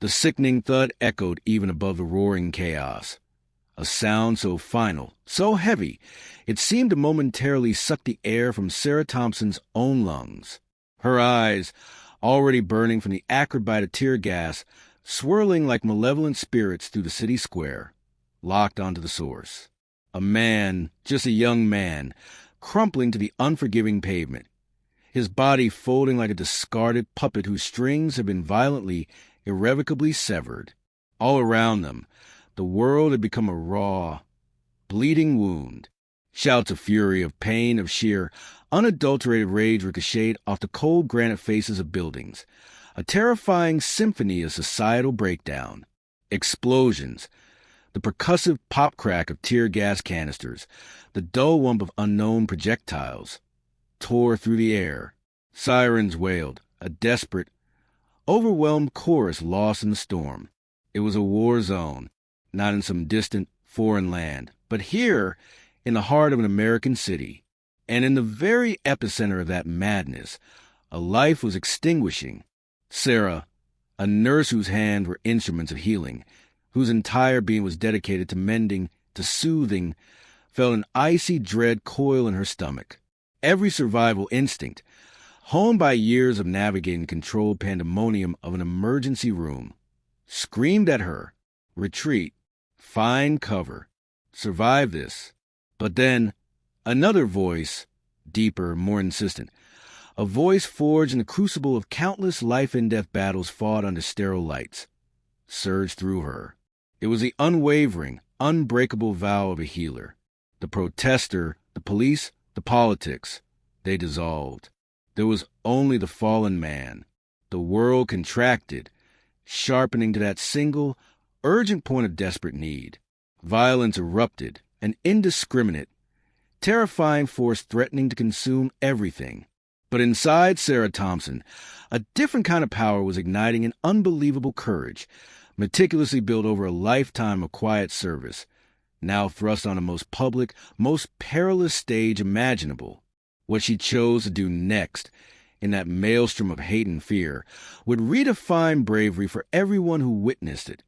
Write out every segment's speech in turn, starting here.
The sickening thud echoed even above the roaring chaos. A sound so final, so heavy, it seemed to momentarily suck the air from Sarah Thompson's own lungs. Her eyes, already burning from the acrid bite of tear gas, swirling like malevolent spirits through the city square, locked onto the source. A man, just a young man, crumpling to the unforgiving pavement, his body folding like a discarded puppet whose strings had been violently, irrevocably severed. All around them, the world had become a raw, bleeding wound. Shouts of fury, of pain, of sheer, unadulterated rage ricocheted off the cold granite faces of buildings, a terrifying symphony of societal breakdown. Explosions, the percussive pop-crack of tear gas canisters, the dull whump of unknown projectiles, tore through the air. Sirens wailed, a desperate, overwhelmed chorus lost in the storm. It was a war zone, not in some distant, foreign land, but here, in the heart of an American city. And in the very epicenter of that madness, a life was extinguishing. Sarah, a nurse whose hands were instruments of healing, whose entire being was dedicated to mending, to soothing, felt an icy dread coil in her stomach. Every survival instinct, honed by years of navigating the controlled pandemonium of an emergency room, screamed at her, retreat, find cover, survive this. But then, another voice, deeper, more insistent, a voice forged in the crucible of countless life-and-death battles fought under sterile lights, surged through her. It was the unwavering, unbreakable vow of a healer. The protestor, the police, the politics, they dissolved. There was only the fallen man. The world contracted, sharpening to that single, urgent point of desperate need. Violence erupted, an indiscriminate, terrifying force threatening to consume everything. But inside Sarah Thompson, a different kind of power was igniting an unbelievable courage, meticulously built over a lifetime of quiet service, now thrust on the most public, most perilous stage imaginable. What she chose to do next, in that maelstrom of hate and fear, would redefine bravery for everyone who witnessed it.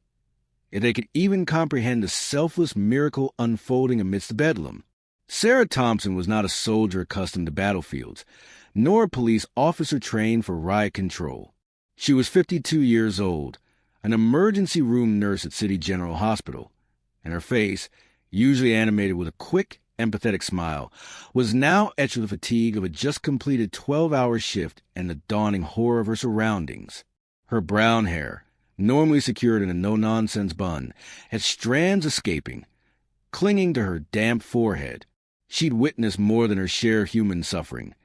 If they could even comprehend the selfless miracle unfolding amidst the bedlam. Sarah Thompson was not a soldier accustomed to battlefields, nor a police officer trained for riot control. She was 52 years old, an emergency room nurse at City General Hospital, and her face, usually animated with a quick, empathetic smile, was now etched with the fatigue of a just-completed 12-hour shift and the dawning horror of her surroundings. Her brown hair, normally secured in a no-nonsense bun, had strands escaping, clinging to her damp forehead. She'd witnessed more than her share of human suffering.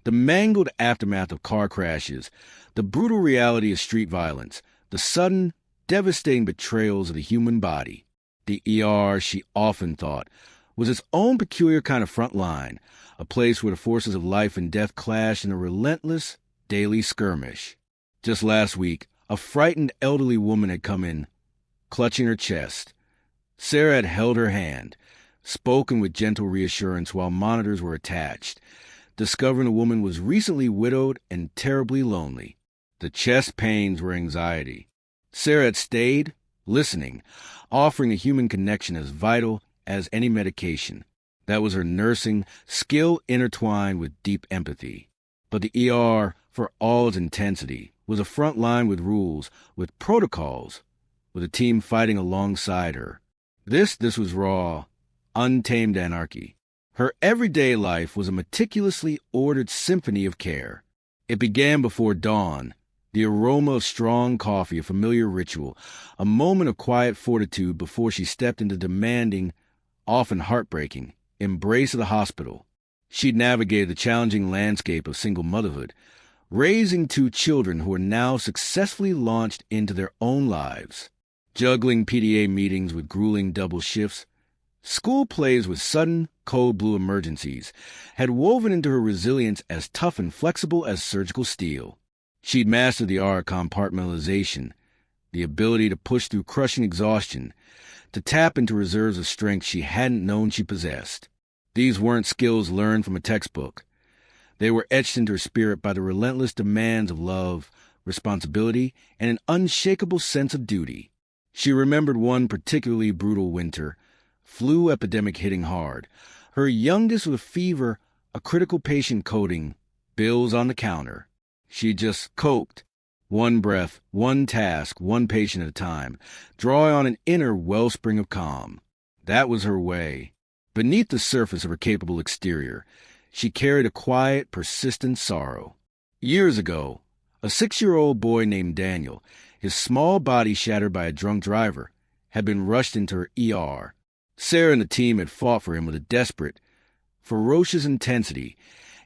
The mangled aftermath of car crashes, the brutal reality of street violence, the sudden, devastating betrayals of the human body. The ER, she often thought, was its own peculiar kind of front line, a place where the forces of life and death clashed in a relentless, daily skirmish. Just last week, a frightened elderly woman had come in, clutching her chest. Sarah had held her hand, spoken with gentle reassurance while monitors were attached, discovering the woman was recently widowed and terribly lonely. The chest pains were anxiety. Sarah had stayed, listening, offering a human connection as vital as any medication. That was her nursing, skill intertwined with deep empathy. But the ER, for all its intensity, was a front line with rules, with protocols, with a team fighting alongside her. This was raw, untamed anarchy. Her everyday life was a meticulously ordered symphony of care. It began before dawn, the aroma of strong coffee, a familiar ritual, a moment of quiet fortitude before she stepped into the demanding, often heartbreaking, embrace of the hospital. She'd navigated the challenging landscape of single motherhood, raising 2 children who were now successfully launched into their own lives, juggling PDA meetings with grueling double shifts, school plays with sudden, cold blue emergencies, had woven into her resilience as tough and flexible as surgical steel. She'd mastered the art of compartmentalization, the ability to push through crushing exhaustion, to tap into reserves of strength she hadn't known she possessed. These weren't skills learned from a textbook. They were etched into her spirit by the relentless demands of love, responsibility, and an unshakable sense of duty. She remembered one particularly brutal winter, flu epidemic hitting hard, her youngest with fever, a critical patient coding, bills on the counter. She just coped. One breath, one task, one patient at a time, drawing on an inner wellspring of calm. That was her way. Beneath the surface of her capable exterior, she carried a quiet, persistent sorrow. Years ago, a 6-year-old boy named Daniel, his small body shattered by a drunk driver, had been rushed into her ER. Sarah and the team had fought for him with a desperate, ferocious intensity,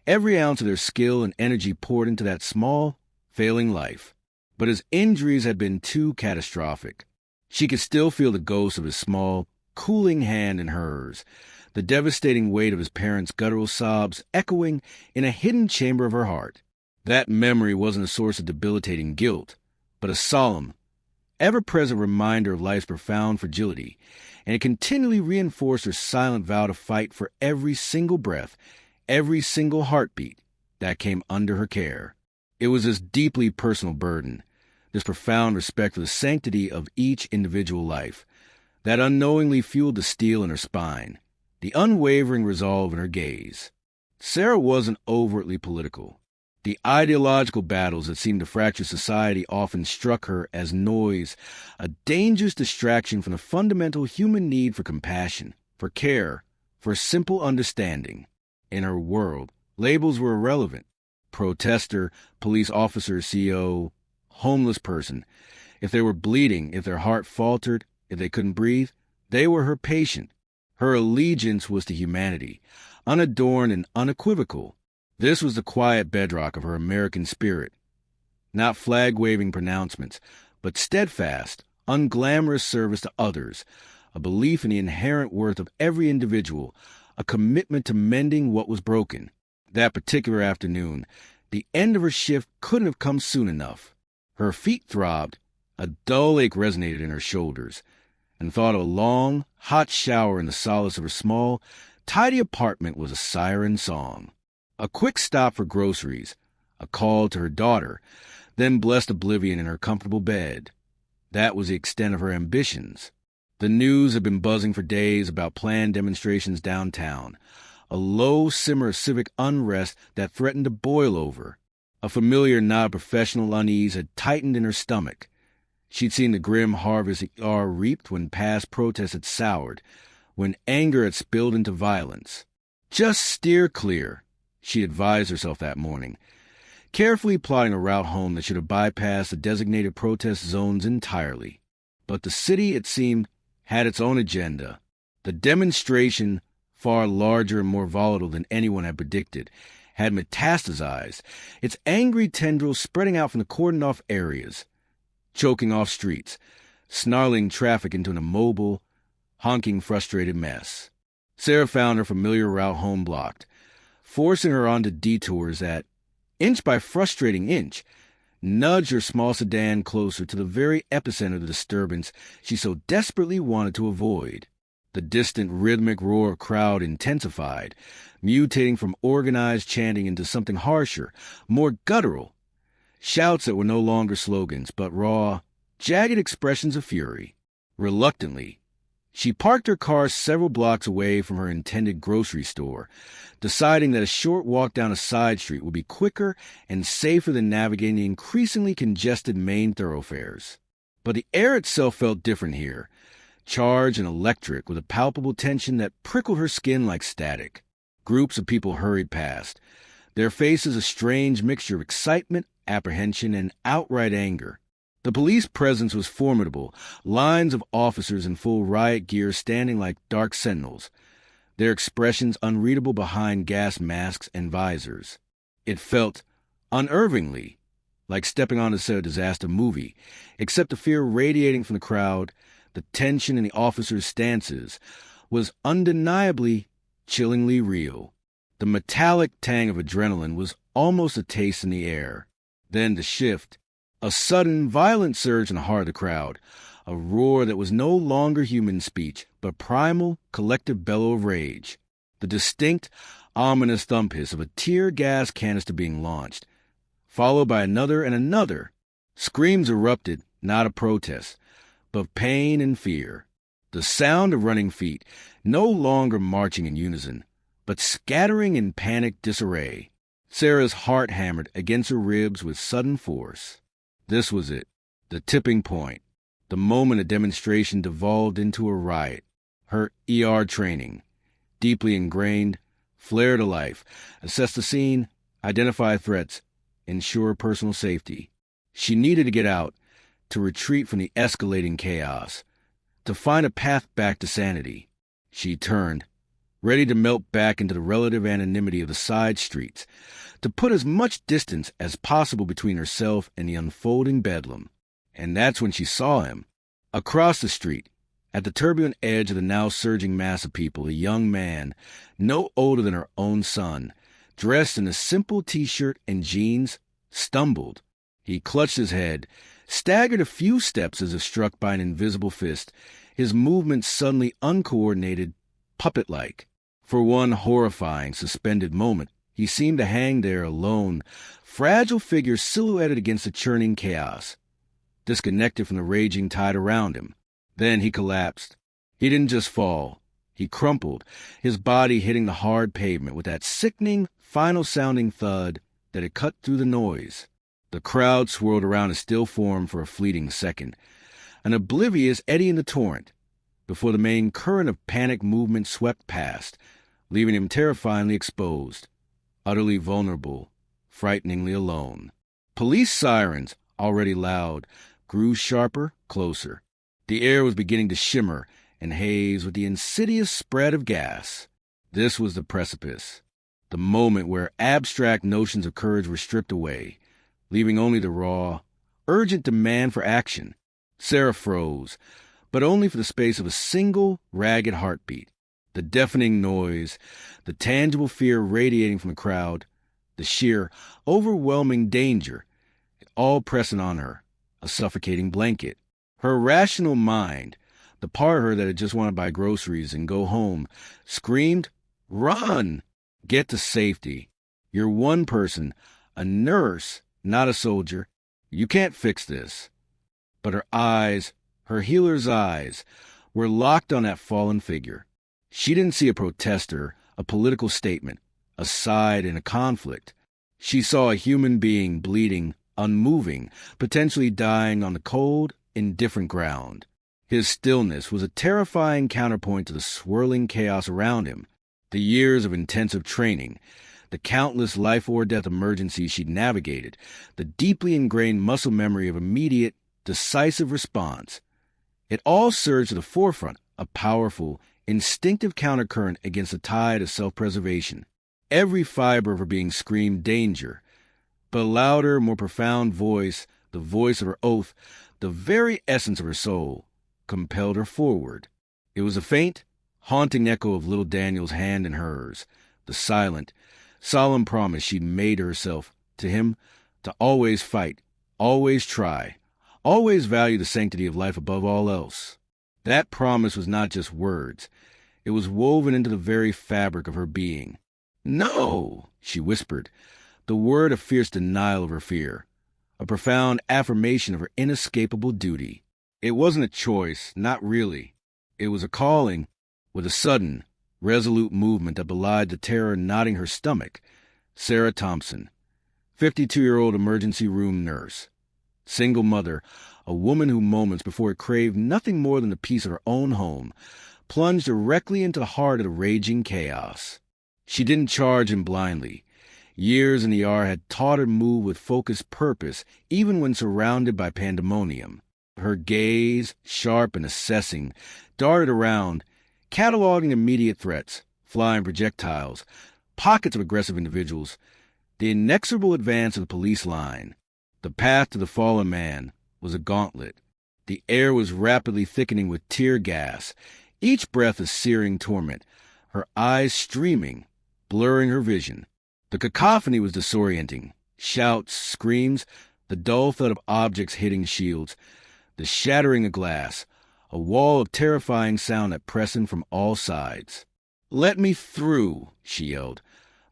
every ounce of their skill and energy poured into that small, failing life. But his injuries had been too catastrophic. She could still feel the ghost of his small, cooling hand in hers, the devastating weight of his parents' guttural sobs echoing in a hidden chamber of her heart. That memory wasn't a source of debilitating guilt, but a solemn, ever-present reminder of life's profound fragility, and it continually reinforced her silent vow to fight for every single breath, every single heartbeat that came under her care. It was this deeply personal burden, this profound respect for the sanctity of each individual life, that unknowingly fueled the steel in her spine, the unwavering resolve in her gaze. Sarah wasn't overtly political. The ideological battles that seemed to fracture society often struck her as noise, a dangerous distraction from the fundamental human need for compassion, for care, for simple understanding. In her world, labels were irrelevant. Protestor, police officer, CEO, homeless person. If they were bleeding, if their heart faltered, if they couldn't breathe, they were her patient. Her allegiance was to humanity, unadorned and unequivocal. This was the quiet bedrock of her American spirit. Not flag-waving pronouncements, but steadfast, unglamorous service to others, a belief in the inherent worth of every individual, a commitment to mending what was broken. That particular afternoon, the end of her shift couldn't have come soon enough. Her feet throbbed, a dull ache resonated in her shoulders, and thought of a long, hot shower in the solace of her small, tidy apartment was a siren song. A quick stop for groceries, a call to her daughter, then blessed oblivion in her comfortable bed. That was the extent of her ambitions. The news had been buzzing for days about planned demonstrations downtown, a low simmer of civic unrest that threatened to boil over. A familiar knot of professional unease had tightened in her stomach. She'd seen the grim harvest reaped when past protests had soured, when anger had spilled into violence. Just steer clear, she advised herself that morning, carefully plotting a route home that should have bypassed the designated protest zones entirely. But the city, it seemed, had its own agenda. The demonstration, far larger and more volatile than anyone had predicted, had metastasized, its angry tendrils spreading out from the cordoned-off areas, choking off streets, snarling traffic into an immobile, honking, frustrated mess. Sarah found her familiar route home blocked, forcing her onto detours that, inch by frustrating inch, nudged her small sedan closer to the very epicenter of the disturbance she so desperately wanted to avoid. The distant rhythmic roar of crowd intensified, mutating from organized chanting into something harsher, more guttural. Shouts that were no longer slogans, but raw, jagged expressions of fury. Reluctantly, she parked her car several blocks away from her intended grocery store, deciding that a short walk down a side street would be quicker and safer than navigating the increasingly congested main thoroughfares. But the air itself felt different here, charged and electric with a palpable tension that prickled her skin like static. Groups of people hurried past, their faces a strange mixture of excitement, apprehension, and outright anger. The police presence was formidable, lines of officers in full riot gear standing like dark sentinels, their expressions unreadable behind gas masks and visors. It felt, unervingly, like stepping on a set of a disaster movie, except the fear radiating from the crowd, the tension in the officers' stances, was undeniably, chillingly real. The metallic tang of adrenaline was almost a taste in the air. Then the shift, a sudden, violent surge in the heart of the crowd, a roar that was no longer human speech, but primal, collective bellow of rage. The distinct, ominous thump hiss of a tear gas canister being launched, followed by another and another, Screams erupted, not of protest, but of pain and fear. The sound of running feet, no longer marching in unison, but scattering in panicked disarray. Sarah's heart hammered against her ribs with sudden force. This was it, the tipping point, the moment a demonstration devolved into a riot. Her ER training, deeply ingrained, flared to life, assess the scene, identify threats, ensure personal safety. She needed to get out, to retreat from the escalating chaos, to find a path back to sanity. She turned, ready to melt back into the relative anonymity of the side streets, to put as much distance as possible between herself and the unfolding bedlam. And that's when she saw him. Across the street, at the turbulent edge of the now surging mass of people, a young man, no older than her own son, dressed in a simple T-shirt and jeans, stumbled. He clutched his head, staggered a few steps as if struck by an invisible fist, his movements suddenly uncoordinated, puppet-like. For one horrifying, suspended moment, he seemed to hang there alone, fragile figure silhouetted against the churning chaos, disconnected from the raging tide around him. Then he collapsed. He didn't just fall. He crumpled, his body hitting the hard pavement with that sickening, final-sounding thud that had cut through the noise. The crowd swirled around his still form for a fleeting second, an oblivious eddy in the torrent, before the main current of panic movement swept past, leaving him terrifyingly exposed, utterly vulnerable, frighteningly alone. Police sirens, already loud, grew sharper, closer. The air was beginning to shimmer and haze with the insidious spread of gas. This was the precipice, the moment where abstract notions of courage were stripped away, leaving only the raw, urgent demand for action. Sarah froze, but only for the space of a single, ragged heartbeat. The deafening noise, the tangible fear radiating from the crowd, the sheer, overwhelming danger, it all pressing on her, a suffocating blanket. Her rational mind, the part of her that had just wanted to buy groceries and go home, screamed, "Run! Get to safety. You're one person, a nurse, not a soldier. You can't fix this." But her eyes, her healer's eyes, were locked on that fallen figure. She didn't see a protester, a political statement, a side in a conflict. She saw a human being bleeding, unmoving, potentially dying on the cold, indifferent ground. His stillness was a terrifying counterpoint to the swirling chaos around him, the years of intensive training, the countless life-or-death emergencies she'd navigated, the deeply ingrained muscle memory of immediate, decisive response. It all surged to the forefront, a powerful, instinctive countercurrent against the tide of self-preservation. Every fiber of her being screamed danger, but a louder, more profound voice, the voice of her oath, the very essence of her soul, compelled her forward. It was a faint, haunting echo of little Daniel's hand in hers, the silent, solemn promise she'd made to herself, to him, to always fight, always try, always value the sanctity of life above all else. That promise was not just words. It was woven into the very fabric of her being. "No," she whispered, the word of fierce denial of her fear, a profound affirmation of her inescapable duty. It wasn't a choice, not really. It was a calling, with a sudden, resolute movement that belied the terror knotting her stomach. Sarah Thompson, 52-year-old emergency room nurse, single mother, a woman who moments before it craved nothing more than the peace of her own home, plunged directly into the heart of the raging chaos. She didn't charge him blindly. Years in the ER had taught her to move with focused purpose, even when surrounded by pandemonium. Her gaze, sharp and assessing, darted around, cataloging immediate threats, flying projectiles, pockets of aggressive individuals, the inexorable advance of the police line. The path to the fallen man was a gauntlet. The air was rapidly thickening with tear gas, each breath a searing torment, her eyes streaming, blurring her vision. The cacophony was disorienting. Shouts, screams, the dull thud of objects hitting shields, the shattering of glass, a wall of terrifying sound that pressed in from all sides. "Let me through," she yelled,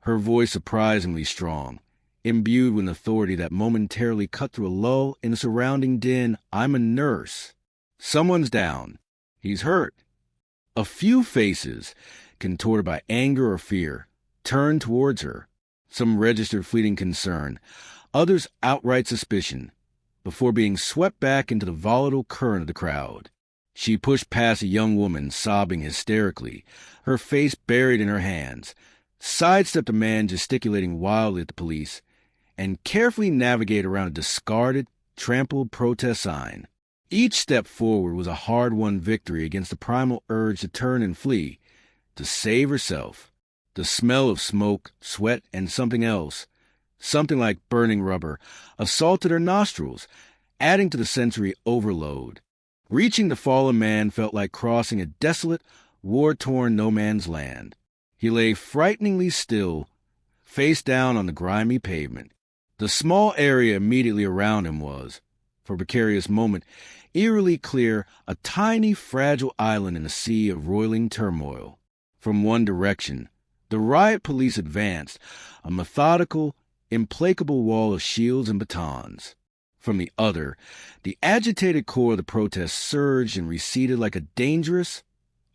her voice surprisingly strong. imbued with an authority that momentarily cut through a lull in the surrounding din. "I'm a nurse. Someone's down. He's hurt." A few faces, contorted by anger or fear, turned towards her. Some registered fleeting concern, others outright suspicion, before being swept back into the volatile current of the crowd. She pushed past a young woman sobbing hysterically, her face buried in her hands, sidestepped a man gesticulating wildly at the police, and carefully navigated around a discarded, trampled protest sign. Each step forward was a hard-won victory against the primal urge to turn and flee, to save herself. The smell of smoke, sweat, and something else, something like burning rubber, assaulted her nostrils, adding to the sensory overload. Reaching the fallen man felt like crossing a desolate, war-torn no-man's land. He lay frighteningly still, face down on the grimy pavement. The small area immediately around him was, for a precarious moment, eerily clear, a tiny, fragile island in a sea of roiling turmoil. From one direction, the riot police advanced, a methodical, implacable wall of shields and batons. From the other, the agitated core of the protest surged and receded like a dangerous,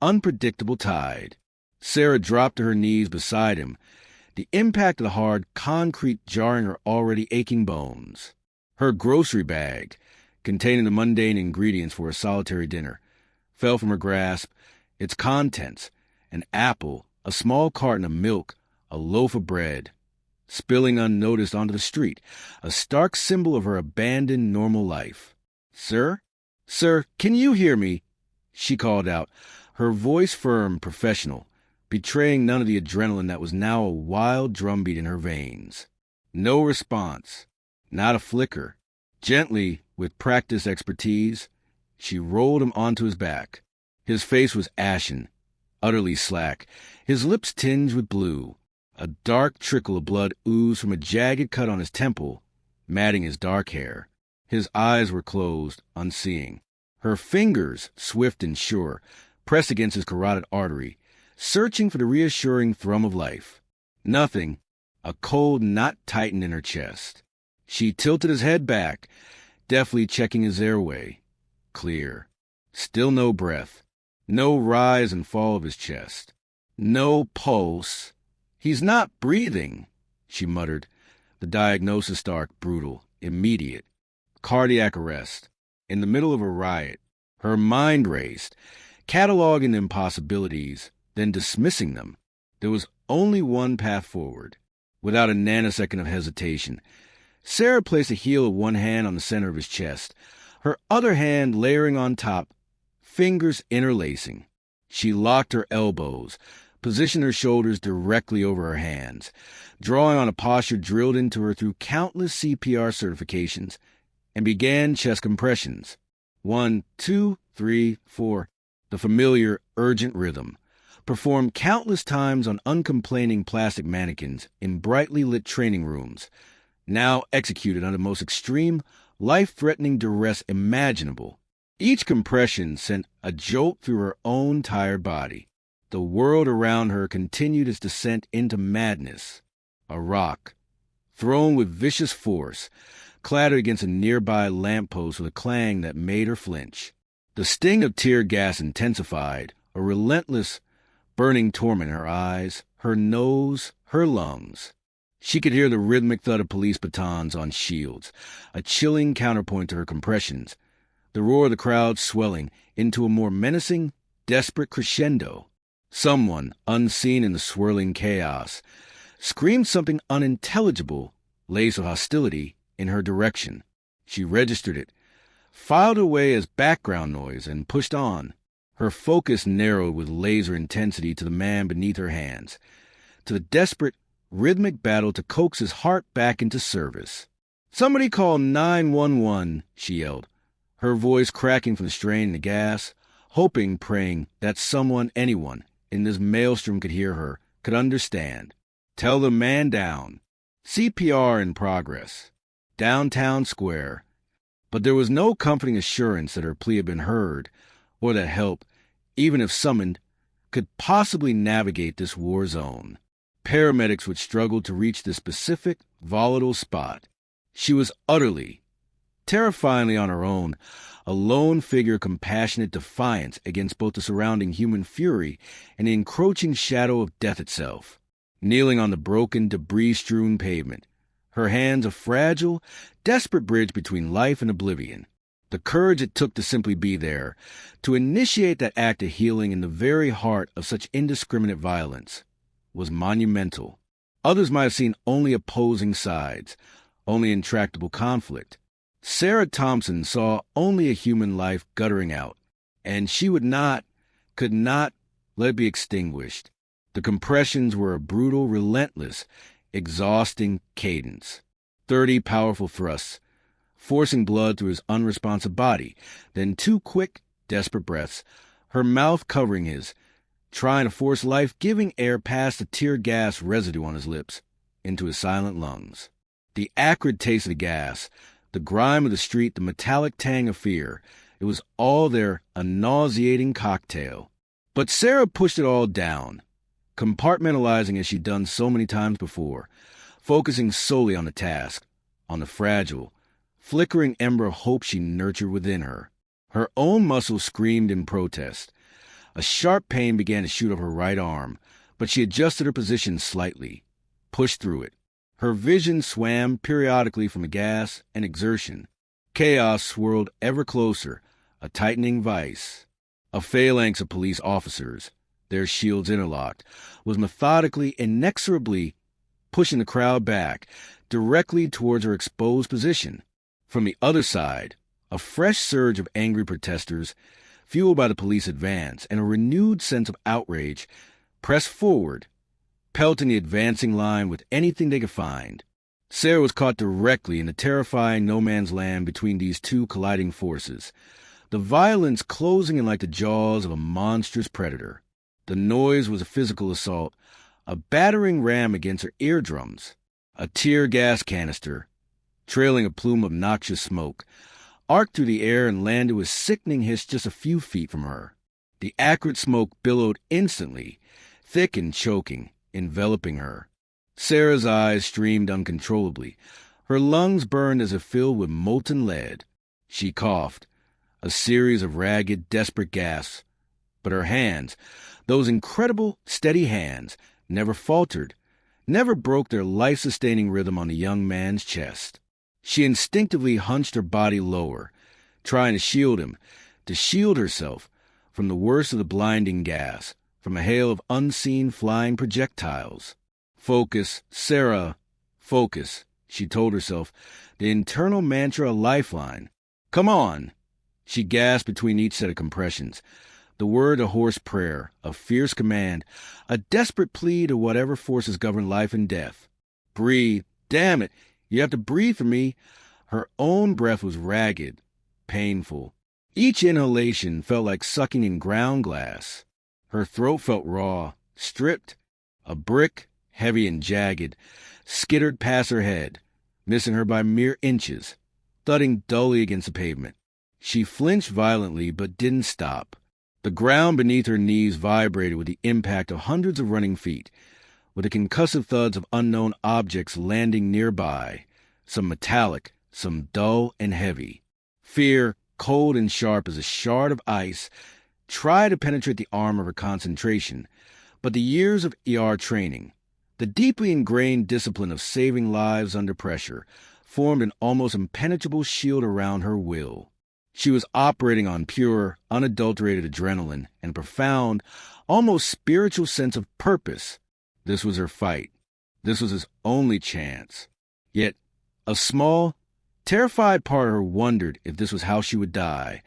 unpredictable tide. Sarah dropped to her knees beside him, the impact of the hard concrete jarring her already aching bones. Her grocery bag, containing the mundane ingredients for a solitary dinner, fell from her grasp, its contents, an apple, a small carton of milk, a loaf of bread, spilling unnoticed onto the street, a stark symbol of her abandoned normal life. "Sir? Sir, can you hear me?" she called out, her voice firm, professional, betraying none of the adrenaline that was now a wild drumbeat in her veins. No response, not a flicker. Gently, with practiced expertise, she rolled him onto his back. His face was ashen, utterly slack, his lips tinged with blue. A dark trickle of blood oozed from a jagged cut on his temple, matting his dark hair. His eyes were closed, unseeing. Her fingers, swift and sure, pressed against his carotid artery, searching for the reassuring thrum of life. Nothing. A cold knot tightened in her chest. She tilted his head back, deftly checking his airway. Clear. Still no breath. No rise and fall of his chest. No pulse. "He's not breathing," she muttered. The diagnosis stark, brutal, immediate. Cardiac arrest. In the middle of a riot. Her mind raced, cataloging the impossibilities, then dismissing them. There was only one path forward. Without a nanosecond of hesitation, Sarah placed the heel of one hand on the center of his chest, her other hand layering on top, fingers interlacing. She locked her elbows, positioned her shoulders directly over her hands, drawing on a posture drilled into her through countless CPR certifications, and began chest compressions. 1, 2, 3, 4, the familiar, urgent rhythm, performed countless times on uncomplaining plastic mannequins in brightly lit training rooms, now executed under the most extreme, life-threatening duress imaginable. Each compression sent a jolt through her own tired body. The world around her continued its descent into madness. A rock, thrown with vicious force, clattered against a nearby lamppost with a clang that made her flinch. The sting of tear gas intensified, a relentless, burning torment in her eyes, her nose, her lungs. She could hear the rhythmic thud of police batons on shields, a chilling counterpoint to her compressions, the roar of the crowd swelling into a more menacing, desperate crescendo. Someone, unseen in the swirling chaos, screamed something unintelligible, laced with hostility, in her direction. She registered it, filed away as background noise, and pushed on. Her focus narrowed with laser intensity to the man beneath her hands, to the desperate, rhythmic battle to coax his heart back into service. "Somebody call 911, she yelled, her voice cracking from the strain and the gas, hoping, praying that someone, anyone, in this maelstrom could hear her, could understand. "Tell the man down. CPR in progress. Downtown square." But there was no comforting assurance that her plea had been heard, or that help, even if summoned, could possibly navigate this war zone. paramedics would struggle to reach the specific, volatile spot. She was utterly, terrifyingly on her own, a lone figure of compassionate defiance against both the surrounding human fury and the encroaching shadow of death itself. Kneeling on the broken, debris-strewn pavement, her hands a fragile, desperate bridge between life and oblivion. The courage it took to simply be there, to initiate that act of healing in the very heart of such indiscriminate violence, was monumental. Others might have seen only opposing sides, only intractable conflict. Sarah Thompson saw only a human life guttering out, and she could not let it be extinguished. The compressions were a brutal, relentless, exhausting cadence. 30 powerful thrusts, forcing blood through his unresponsive body, then 2 quick, desperate breaths, her mouth covering his, trying to force life-giving air past the tear gas residue on his lips, into his silent lungs. The acrid taste of the gas, the grime of the street, the metallic tang of fear, it was all there, a nauseating cocktail. But Sarah pushed it all down, compartmentalizing as she'd done so many times before, focusing solely on the task, on the fragile, flickering ember of hope she nurtured within her. Her own muscles screamed in protest. A sharp pain began to shoot up her right arm, but she adjusted her position slightly, pushed through it. Her vision swam periodically from gas and exertion. Chaos swirled ever closer, a tightening vice. A phalanx of police officers, their shields interlocked, was methodically, inexorably pushing the crowd back, directly towards her exposed position. From the other side, a fresh surge of angry protesters, fueled by the police advance and a renewed sense of outrage, pressed forward, pelting the advancing line with anything they could find. Sarah was caught directly in the terrifying no-man's land between these two colliding forces, the violence closing in like the jaws of a monstrous predator. The noise was a physical assault, a battering ram against her eardrums. A tear gas canister, trailing a plume of noxious smoke, arced through the air and landed with sickening hiss just a few feet from her. The acrid smoke billowed instantly, thick and choking, enveloping her. Sarah's eyes streamed uncontrollably. Her lungs burned as if filled with molten lead. She coughed, a series of ragged, desperate gasps. But her hands, those incredible, steady hands, never faltered, never broke their life-sustaining rhythm on the young man's chest. She instinctively hunched her body lower, trying to shield him, to shield herself from the worst of the blinding gas, from a hail of unseen flying projectiles. Focus, Sarah, focus, she told herself, the internal mantra a lifeline. Come on! She gasped between each set of compressions, the word a hoarse prayer, a fierce command, a desperate plea to whatever forces govern life and death. Breathe, damn it, you have to breathe for me. Her own breath was ragged, painful. Each inhalation felt like sucking in ground glass. Her throat felt raw, stripped. A brick, heavy and jagged, skittered past her head, missing her by mere inches, thudding dully against the pavement. She flinched violently but didn't stop. The ground beneath her knees vibrated with the impact of hundreds of running feet, with the concussive thuds of unknown objects landing nearby, some metallic, some dull and heavy. Fear, cold and sharp as a shard of ice, tried to penetrate the armor of her concentration, but the years of ER training, the deeply ingrained discipline of saving lives under pressure, formed an almost impenetrable shield around her will. She was operating on pure, unadulterated adrenaline and a profound, almost spiritual sense of purpose. This was her fight. This was his only chance. Yet, a small, terrified part of her wondered if this was how she would die,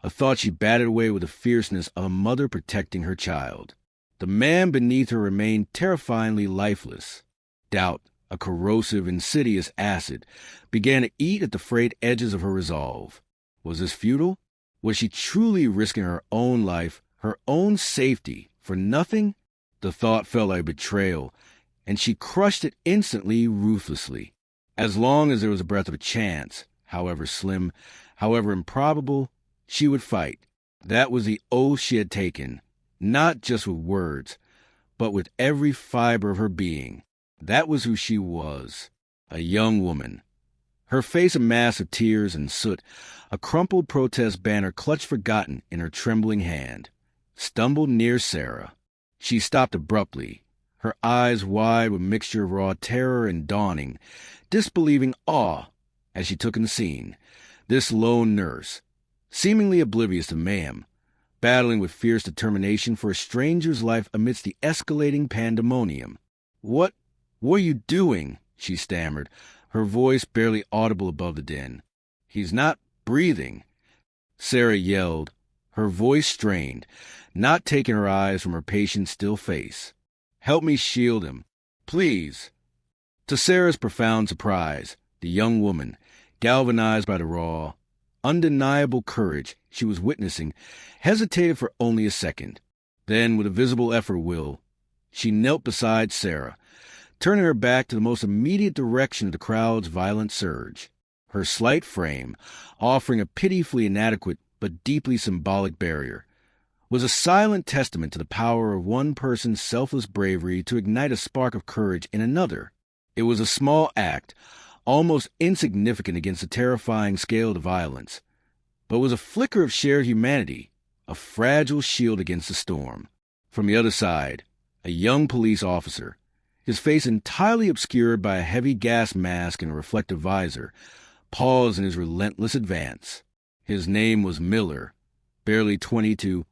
a thought she batted away with the fierceness of a mother protecting her child. The man beneath her remained terrifyingly lifeless. Doubt, a corrosive, insidious acid, began to eat at the frayed edges of her resolve. Was this futile? Was she truly risking her own life, her own safety, for nothing? The thought felt like betrayal, and she crushed it instantly, ruthlessly. As long as there was a breath of a chance, however slim, however improbable, she would fight. That was the oath she had taken, not just with words, but with every fiber of her being. That was who she was, a young woman. Her face a mass of tears and soot, a crumpled protest banner clutched forgotten in her trembling hand. Stumbled near Sarah. She stopped abruptly, her eyes wide with a mixture of raw terror and dawning, disbelieving awe as she took in the scene. This lone nurse, seemingly oblivious to mayhem, battling with fierce determination for a stranger's life amidst the escalating pandemonium. "What were you doing?" she stammered, her voice barely audible above the din. "He's not breathing," Sarah yelled, her voice strained, not taking her eyes from her patient's still face. "Help me shield him, please." To Sarah's profound surprise, the young woman, galvanized by the raw, undeniable courage she was witnessing, hesitated for only a second. Then, with a visible effort of will, she knelt beside Sarah, turning her back to the most immediate direction of the crowd's violent surge. Her slight frame, offering a pitifully inadequate but deeply symbolic barrier, was a silent testament to the power of one person's selfless bravery to ignite a spark of courage in another. It was a small act, almost insignificant against the terrifying scale of the violence, but was a flicker of shared humanity, a fragile shield against the storm. From the other side, a young police officer, his face entirely obscured by a heavy gas mask and a reflective visor, paused in his relentless advance. His name was Miller, barely 22,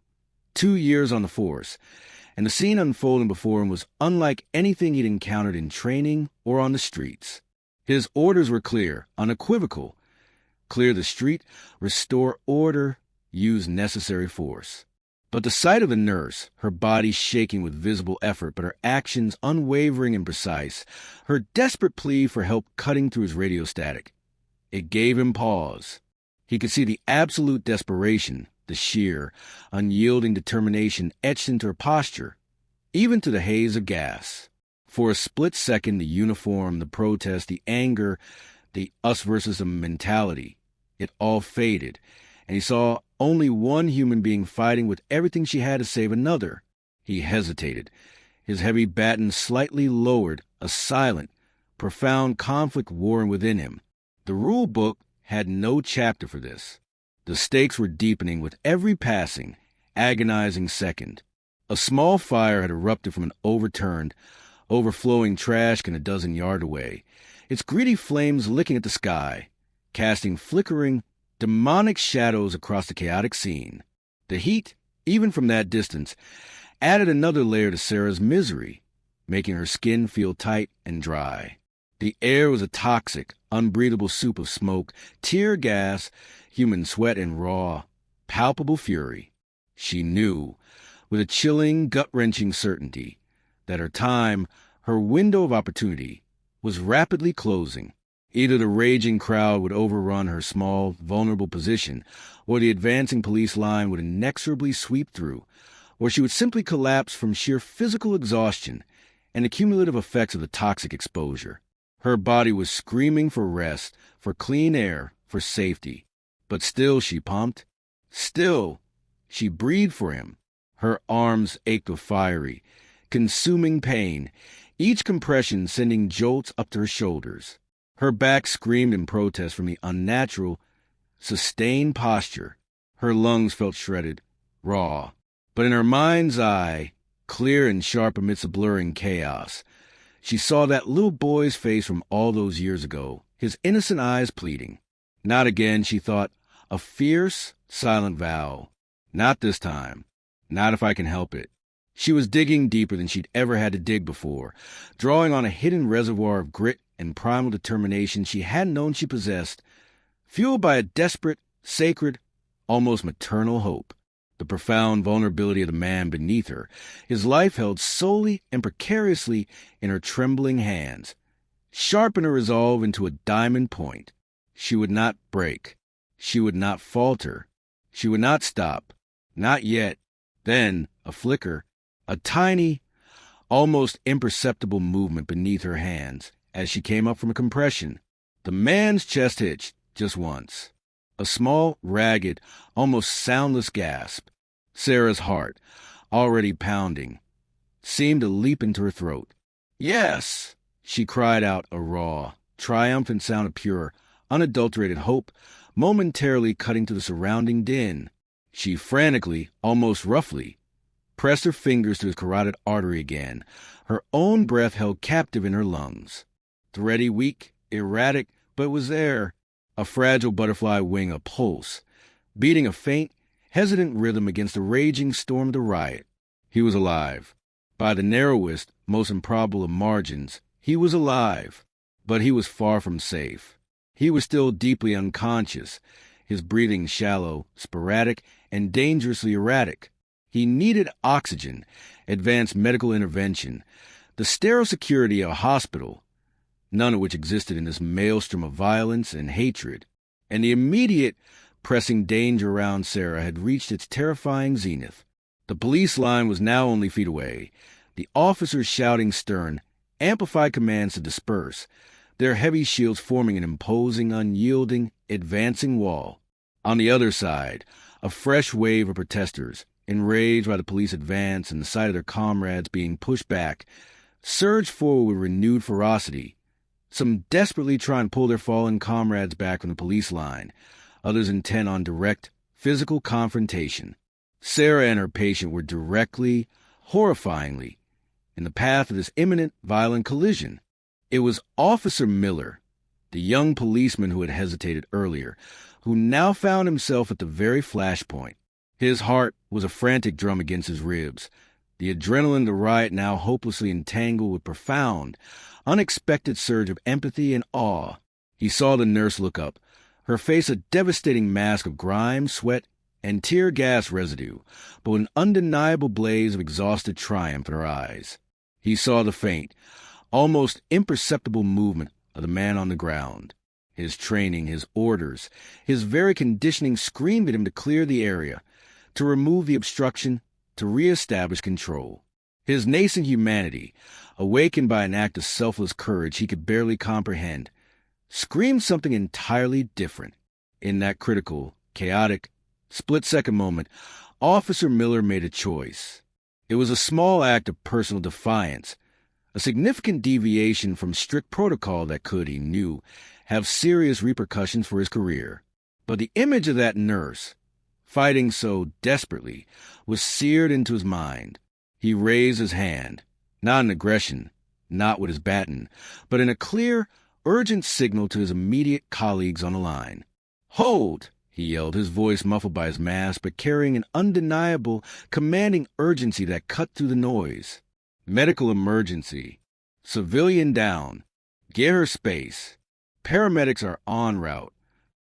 2 years on the force, and the scene unfolding before him was unlike anything he'd encountered in training or on the streets. His orders were clear, unequivocal. Clear the street, restore order, use necessary force. But the sight of the nurse, her body shaking with visible effort but her actions unwavering and precise, her desperate plea for help cutting through his radio static, it gave him pause. He could see the absolute desperation, the sheer, unyielding determination etched into her posture, even through the haze of gas. For a split second, the uniform, the protest, the anger, the us versus them mentality, it all faded, and he saw only one human being fighting with everything she had to save another. He hesitated, his heavy baton slightly lowered, a silent, profound conflict warring within him. The rule book had no chapter for this. The stakes were deepening with every passing, agonizing second. A small fire had erupted from an overturned, overflowing trash can a dozen yards away, its greedy flames licking at the sky, casting flickering, demonic shadows across the chaotic scene. The heat, even from that distance, added another layer to Sarah's misery, making her skin feel tight and dry. The air was a toxic, unbreathable soup of smoke, tear gas, human sweat, and raw, palpable fury. She knew, with a chilling, gut-wrenching certainty, that her time, her window of opportunity, was rapidly closing. Either the raging crowd would overrun her small, vulnerable position, or the advancing police line would inexorably sweep through, or she would simply collapse from sheer physical exhaustion and the cumulative effects of the toxic exposure. Her body was screaming for rest, for clean air, for safety. But still she pumped. Still she breathed for him. Her arms ached with fiery, consuming pain, each compression sending jolts up to her shoulders. Her back screamed in protest from the unnatural, sustained posture. Her lungs felt shredded, raw. But in her mind's eye, clear and sharp amidst the blurring chaos, she saw that little boy's face from all those years ago, his innocent eyes pleading. Not again, she thought, a fierce, silent vow. Not this time. Not if I can help it. She was digging deeper than she'd ever had to dig before, drawing on a hidden reservoir of grit and primal determination she hadn't known she possessed, fueled by a desperate, sacred, almost maternal hope. The profound vulnerability of the man beneath her, his life held solely and precariously in her trembling hands, sharpened her resolve into a diamond point. She would not break. She would not falter. She would not stop. Not yet. Then, a flicker, a tiny, almost imperceptible movement beneath her hands as she came up from a compression. The man's chest hitched just once. A small, ragged, almost soundless gasp. Sarah's heart, already pounding, seemed to leap into her throat. "Yes!" she cried out, a raw, triumphant sound of pure, unadulterated hope, momentarily cutting to the surrounding din. She frantically, almost roughly, pressed her fingers to his carotid artery again, her own breath held captive in her lungs. Thready, weak, erratic, but it was there, a fragile butterfly wing, a pulse, beating a faint, hesitant rhythm against the raging storm of the riot. He was alive. By the narrowest, most improbable of margins, he was alive. But he was far from safe. He was still deeply unconscious, his breathing shallow, sporadic, and dangerously erratic. He needed oxygen, advanced medical intervention, the sterile security of a hospital, none of which existed in this maelstrom of violence and hatred. And the immediate, pressing danger around Sarah had reached its terrifying zenith. The police line was now only feet away, the officers shouting stern, amplified commands to disperse, their heavy shields forming an imposing, unyielding, advancing wall. On the other side, a fresh wave of protesters, enraged by the police advance and the sight of their comrades being pushed back, surged forward with renewed ferocity. Some desperately trying to pull their fallen comrades back from the police line, others intent on direct, physical confrontation. Sarah and her patient were directly, horrifyingly, in the path of this imminent, violent collision. It was Officer Miller, the young policeman who had hesitated earlier, who now found himself at the very flashpoint. His heart was a frantic drum against his ribs, the adrenaline of the riot now hopelessly entangled with profound, unexpected surge of empathy and awe. He saw the nurse look up, her face a devastating mask of grime, sweat, and tear gas residue, but with an undeniable blaze of exhausted triumph in her eyes. He saw the faint, almost imperceptible movement of the man on the ground. His training, his orders, his very conditioning screamed at him to clear the area, to remove the obstruction, to reestablish control. His nascent humanity, awakened by an act of selfless courage he could barely comprehend, screamed something entirely different. In that critical, chaotic, split-second moment, Officer Miller made a choice. It was a small act of personal defiance, a significant deviation from strict protocol that could, he knew, have serious repercussions for his career. But the image of that nurse, fighting so desperately, was seared into his mind. He raised his hand, not in aggression, not with his baton, but in a clear, urgent signal to his immediate colleagues on the line. "Hold!" he yelled, his voice muffled by his mask, but carrying an undeniable, commanding urgency that cut through the noise. "Medical emergency. Civilian down. Get her space. Paramedics are en route."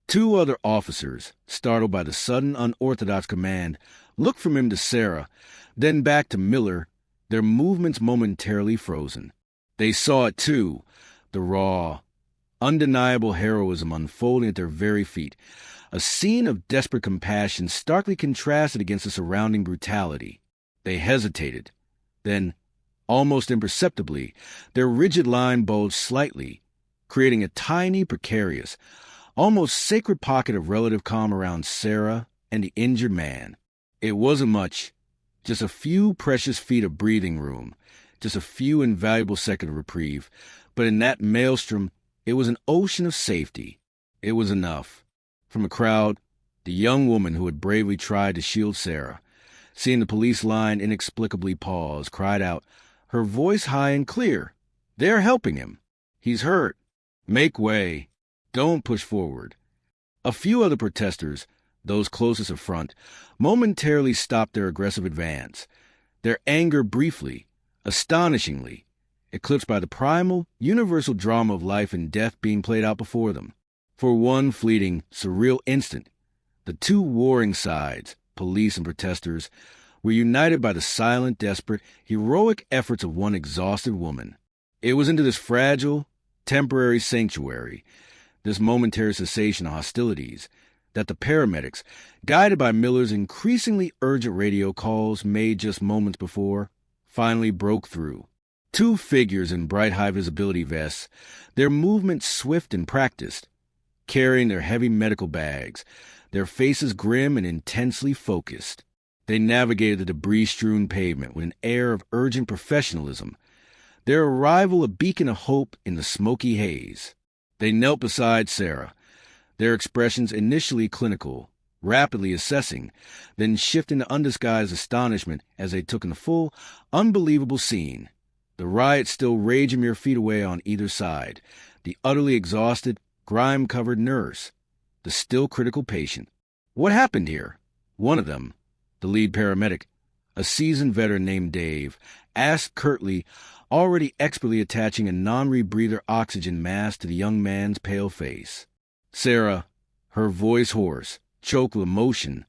Two other officers, startled by the sudden, unorthodox command, looked from him to Sarah, then back to Miller, their movements momentarily frozen. They saw it too, the raw, undeniable heroism unfolding at their very feet, a scene of desperate compassion starkly contrasted against the surrounding brutality. They hesitated. Then, almost imperceptibly, their rigid line bulged slightly, creating a tiny, precarious, almost sacred pocket of relative calm around Sarah and the injured man. It wasn't much, just a few precious feet of breathing room, just a few invaluable seconds of reprieve, but in that maelstrom, it was an ocean of safety. It was enough. From a crowd, the young woman who had bravely tried to shield Sarah, seeing the police line inexplicably pause, cried out, her voice high and clear, "They're helping him. He's hurt. Make way. Don't push forward." A few other protesters, those closest in front, momentarily stopped their aggressive advance, their anger briefly, astonishingly, eclipsed by the primal, universal drama of life and death being played out before them. For one fleeting, surreal instant, the two warring sides, police and protesters, were united by the silent, desperate, heroic efforts of one exhausted woman. It was into this fragile, temporary sanctuary, this momentary cessation of hostilities, that the paramedics, guided by Miller's increasingly urgent radio calls made just moments before, finally broke through. Two figures in bright high-visibility vests, their movements swift and practiced, carrying their heavy medical bags, their faces grim and intensely focused. They navigated the debris-strewn pavement with an air of urgent professionalism, their arrival a beacon of hope in the smoky haze. They knelt beside Sarah, their expressions initially clinical, rapidly assessing, then shifting to undisguised astonishment as they took in the full, unbelievable scene. The riot still raging mere feet away on either side, the utterly exhausted, grime-covered nurse, the still critical patient. What happened here? One of them, the lead paramedic, a seasoned veteran named Dave, asked curtly, already expertly attaching a non-rebreather oxygen mask to the young man's pale face. Sarah, her voice hoarse, choked with emotion,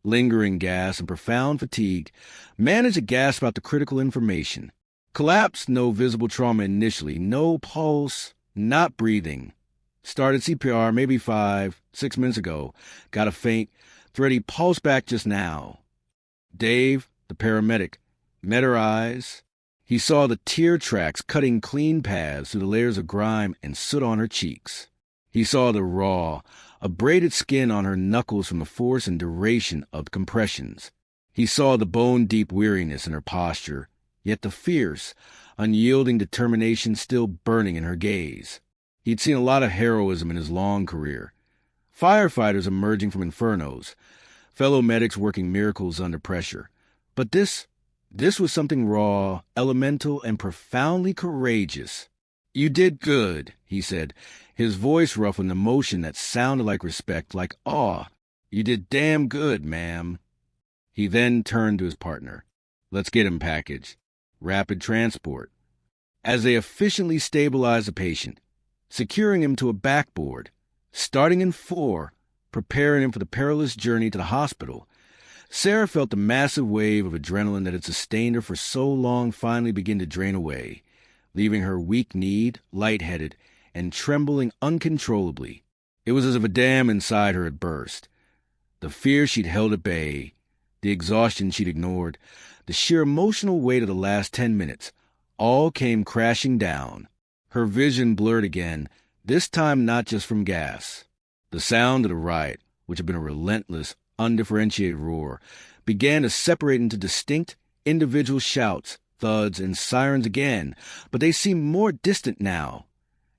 lingering gas, and profound fatigue, managed to gasp out the critical information. Collapse, no visible trauma initially, no pulse, not breathing. Started CPR maybe 5-6 minutes ago. Got a faint, thready pulse back just now. Dave, the paramedic, met her eyes. He saw the tear tracks cutting clean paths through the layers of grime and soot on her cheeks. He saw the raw, abraded skin on her knuckles from the force and duration of the compressions. He saw the bone-deep weariness in her posture, yet the fierce, unyielding determination still burning in her gaze. He'd seen a lot of heroism in his long career. Firefighters emerging from infernos, fellow medics working miracles under pressure. But this was something raw, elemental, and profoundly courageous. "You did good," he said, his voice rough with an emotion that sounded like respect, like awe. "You did damn good, ma'am." He then turned to his partner. "Let's get him packaged. Rapid transport." As they efficiently stabilized the patient, securing him to a backboard, starting in 4, preparing him for the perilous journey to the hospital, Sarah felt the massive wave of adrenaline that had sustained her for so long finally begin to drain away, leaving her weak-kneed, lightheaded, and trembling uncontrollably. It was as if a dam inside her had burst. The fear she'd held at bay, the exhaustion she'd ignored, the sheer emotional weight of the last 10 minutes, all came crashing down. Her vision blurred again, this time not just from gas. The sound of the riot, which had been a relentless, undifferentiated roar, began to separate into distinct, individual shouts, thuds, and sirens again, but they seemed more distant now,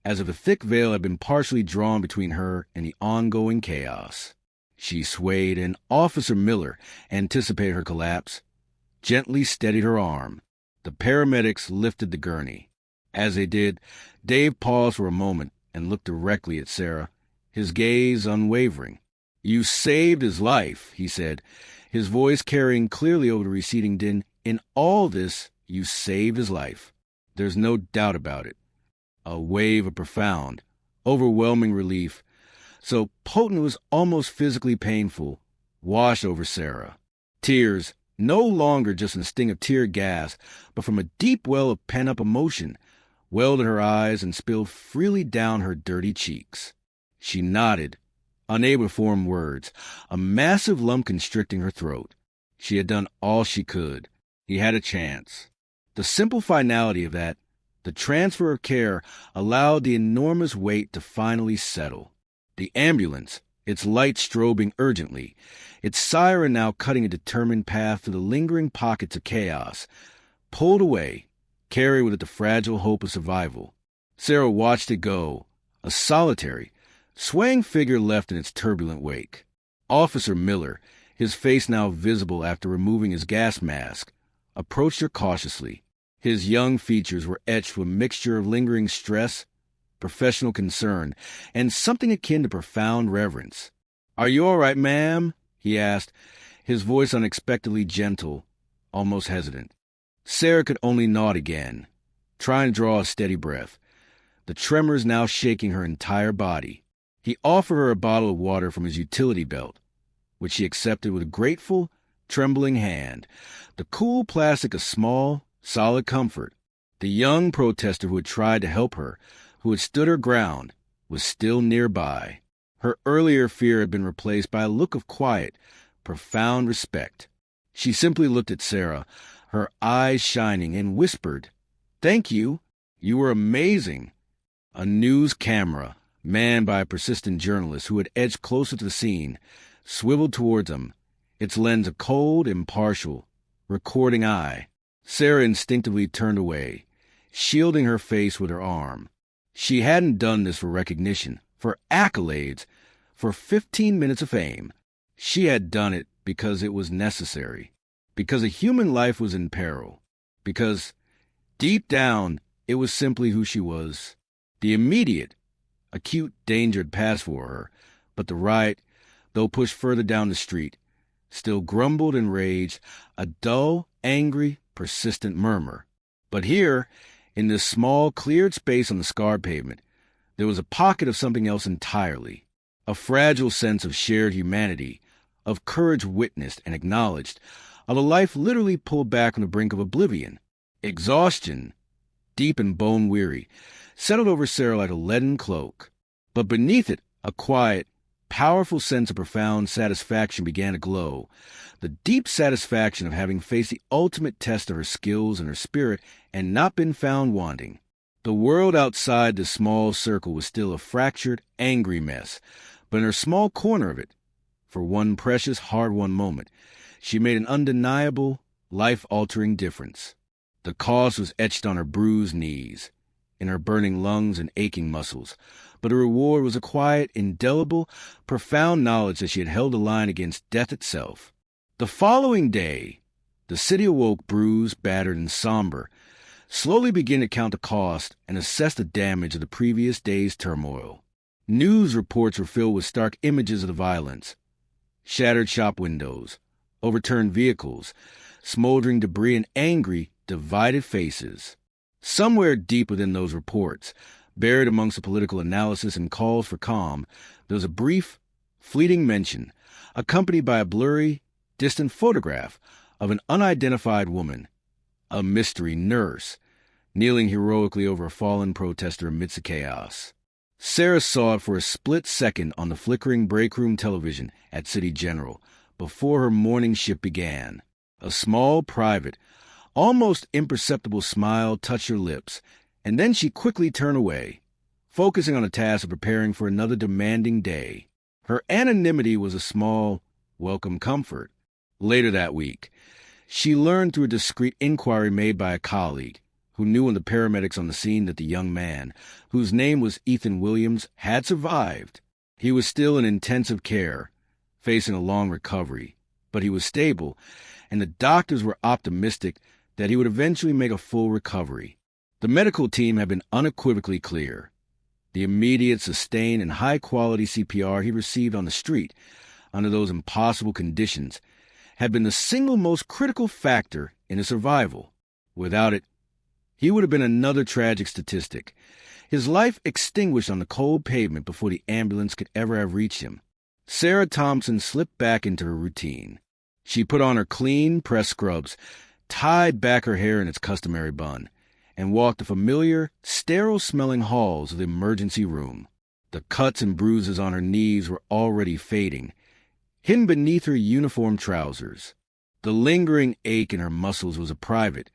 as if a thick veil had been partially drawn between her and the ongoing chaos. She swayed, and Officer Miller, anticipated her collapse, gently steadied her arm. The paramedics lifted the gurney. As they did, Dave paused for a moment and looked directly at Sarah, his gaze unwavering. "You saved his life," he said, his voice carrying clearly over the receding din. "In all this, you saved his life. There's no doubt about it." A wave of profound, overwhelming relief, so potent it was almost physically painful, washed over Sarah. Tears, no longer just in a sting of tear gas, but from a deep well of pent-up emotion, welled in her eyes and spilled freely down her dirty cheeks. She nodded, unable to form words, a massive lump constricting her throat. She had done all she could. He had a chance. The simple finality of that, the transfer of care, allowed the enormous weight to finally settle. The ambulance, its lights strobing urgently, its siren now cutting a determined path through the lingering pockets of chaos, pulled away, carried with it the fragile hope of survival. Sarah watched it go, a solitary, swaying figure left in its turbulent wake. Officer Miller, his face now visible after removing his gas mask, approached her cautiously. His young features were etched with a mixture of lingering stress, professional concern, and something akin to profound reverence. "Are you all right, ma'am?" he asked, his voice unexpectedly gentle, almost hesitant. Sarah could only nod again, trying to draw a steady breath, the tremors now shaking her entire body. He offered her a bottle of water from his utility belt, which she accepted with a grateful, trembling hand, the cool plastic a small, solid comfort. The young protester who had tried to help her, who had stood her ground, was still nearby. Her earlier fear had been replaced by a look of quiet, profound respect. She simply looked at Sarah, her eyes shining, and whispered, "Thank you. You were amazing." A news camera, manned by a persistent journalist who had edged closer to the scene, swiveled towards them, its lens a cold, impartial, recording eye. Sarah instinctively turned away, shielding her face with her arm. She hadn't done this for recognition, for accolades, for 15 minutes of fame. She had done it because it was necessary, because a human life was in peril, because, deep down, it was simply who she was. The immediate, acute danger had passed for her, but the riot, though pushed further down the street, still grumbled and raged, a dull, angry, persistent murmur. But here, in this small, cleared space on the scarred pavement, there was a pocket of something else entirely, a fragile sense of shared humanity, of courage witnessed and acknowledged, of a life literally pulled back on the brink of oblivion. Exhaustion, deep and bone-weary, settled over Sarah like a leaden cloak. But beneath it, a quiet, powerful sense of profound satisfaction began to glow, the deep satisfaction of having faced the ultimate test of her skills and her spirit and not been found wanting. The world outside this small circle was still a fractured, angry mess, but in her small corner of it, for one precious, hard-won moment, she made an undeniable, life-altering difference. The cause was etched on her bruised knees, in her burning lungs and aching muscles, but the reward was a quiet, indelible, profound knowledge that she had held the line against death itself. The following day, the city awoke bruised, battered, and somber, slowly began to count the cost and assess the damage of the previous day's turmoil. News reports were filled with stark images of the violence. Shattered shop windows, overturned vehicles, smoldering debris, and angry, divided faces. Somewhere deep within those reports, buried amongst the political analysis and calls for calm, there was a brief, fleeting mention, accompanied by a blurry, distant photograph of an unidentified woman, a mystery nurse, kneeling heroically over a fallen protester amidst the chaos. Sarah saw it for a split second on the flickering breakroom television at City General before her morning shift began. A small, private, almost imperceptible smile touched her lips, and then she quickly turned away, focusing on the task of preparing for another demanding day. Her anonymity was a small, welcome comfort. Later that week, she learned through a discreet inquiry made by a colleague, who knew when the paramedics on the scene that the young man, whose name was Ethan Williams, had survived. He was still in intensive care, facing a long recovery, but he was stable, and the doctors were optimistic that he would eventually make a full recovery. The medical team had been unequivocally clear. The immediate, sustained, and high-quality CPR he received on the street, under those impossible conditions, had been the single most critical factor in his survival. Without it, he would have been another tragic statistic, his life extinguished on the cold pavement before the ambulance could ever have reached him. Sarah Thompson slipped back into her routine. She put on her clean, pressed scrubs, tied back her hair in its customary bun, and walked the familiar, sterile-smelling halls of the emergency room. The cuts and bruises on her knees were already fading, hidden beneath her uniform trousers. The lingering ache in her muscles was a private,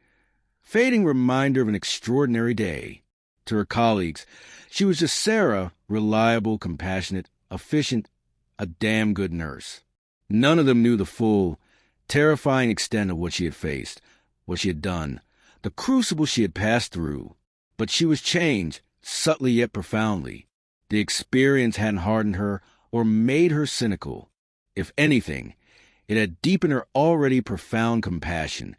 fading reminder of an extraordinary day. To her colleagues, she was just Sarah, reliable, compassionate, efficient, a damn good nurse. None of them knew the full, terrifying extent of what she had faced, what she had done, the crucible she had passed through. But she was changed, subtly yet profoundly. The experience hadn't hardened her or made her cynical. If anything, it had deepened her already profound compassion,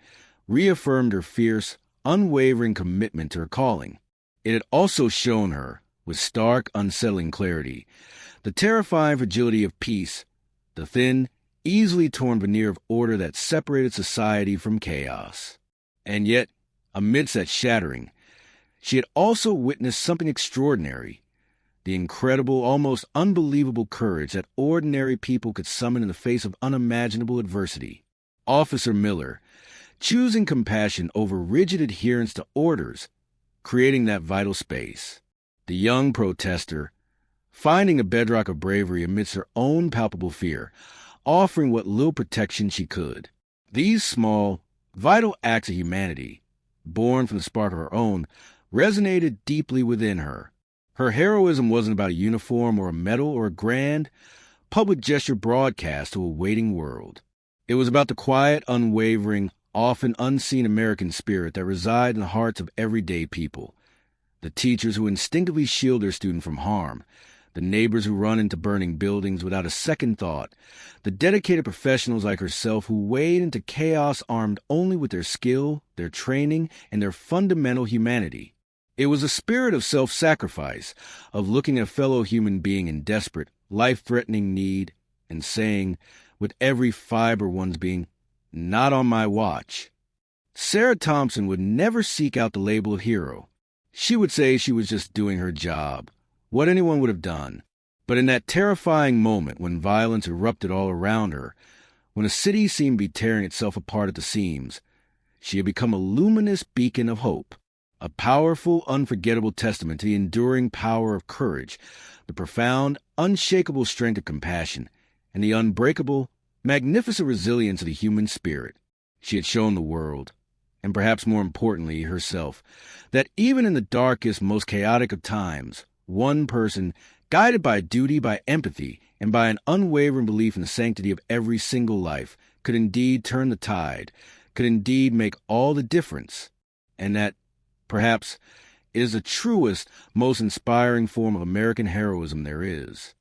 reaffirmed her fierce, unwavering commitment to her calling. It had also shown her, with stark, unsettling clarity, the terrifying fragility of peace, the thin, easily torn veneer of order that separated society from chaos. And yet, amidst that shattering, she had also witnessed something extraordinary, the incredible, almost unbelievable courage that ordinary people could summon in the face of unimaginable adversity. Officer Miller, choosing compassion over rigid adherence to orders, creating that vital space. The young protester, finding a bedrock of bravery amidst her own palpable fear, offering what little protection she could. These small, vital acts of humanity, born from the spark of her own, resonated deeply within her. Her heroism wasn't about a uniform or a medal or a grand, public gesture broadcast to a waiting world. It was about the quiet, unwavering, often unseen American spirit that resides in the hearts of everyday people. The teachers who instinctively shield their students from harm, the neighbors who run into burning buildings without a second thought, the dedicated professionals like herself who wade into chaos armed only with their skill, their training, and their fundamental humanity. It was a spirit of self-sacrifice, of looking at a fellow human being in desperate, life-threatening need and saying, with every fiber of one's being, "Not on my watch." Sarah Thompson would never seek out the label of hero. She would say she was just doing her job, what anyone would have done. But in that terrifying moment when violence erupted all around her, when a city seemed to be tearing itself apart at the seams, she had become a luminous beacon of hope, a powerful, unforgettable testament to the enduring power of courage, the profound, unshakable strength of compassion, and the unbreakable, magnificent resilience of the human spirit. She had shown the world, and perhaps more importantly herself, that even in the darkest, most chaotic of times, one person, guided by duty, by empathy, and by an unwavering belief in the sanctity of every single life, could indeed turn the tide, could indeed make all the difference, and that, perhaps, is the truest, most inspiring form of American heroism there is.